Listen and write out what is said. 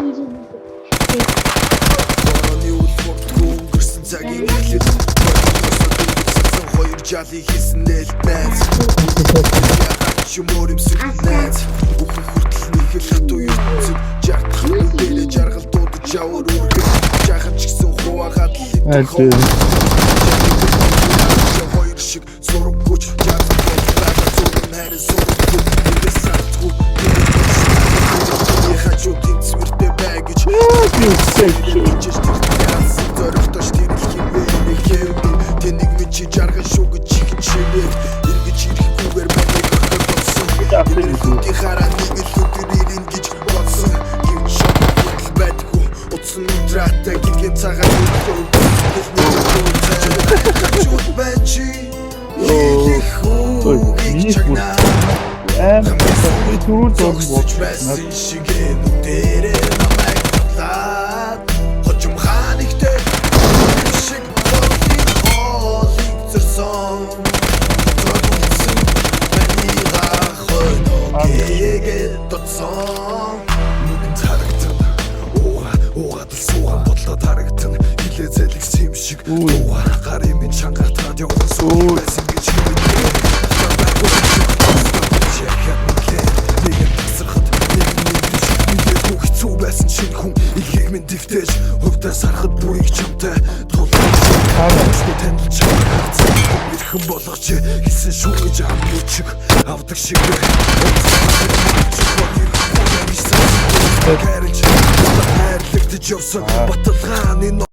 Бороны үлмөртгөө өнгөрсөн цагийн эхлэл хоёр жаалыг хийсэн нэлт найз Шумор юмсэг найз Үхэн хүртэл нэгэл хатуу ертөнцөд Жартах нүдэрэ жаргал дуудаж явар үргэн Жахан ч гэсэн хуваагаад л хитэн хоёр шиг сураг хүч Жартах болтаада зурган хайрын сураг хүч Үгээс сартгүй Хачуудын цвэртэй бай гэж Зоригтош тэрэлхим бэйнэг хэвдэн Тэнийг минь чи жарган шүү гэж чигчилээд Иргэж ирэхгүйгээр баныг өгтөр болсон Ирэлхүүдийн хараа нэг л өдөр ирэн гэж бодсон Гэвч шокол хүртэл байдгүй Утсан ундраатай гилгэн цагаан үлдөө Хачууд байна чи Хэлэх үгийг чагнаа Зогсож байсан шигээ нүдэрээ намайг татлаад Хожим ханигтэй шиг болын хоолыг зөрсөн Зогссон манийга хойногийгээ додсон Нүдэн тарагтан Уугаад л суугаан бодлоод харагтан Хилээ зэлгсэн юм шиг Гарын минь чангаатаад явсан суух байсан гэж шинэ хүн илгээг минь дэвтэж Хөвдөө сарахад бүрийг чамтай тулгаж танил чамтай ирхэн болгож хэлсэн шүү гэж амны чиг авдаг шиг хайрлагдаж явсан баталгааны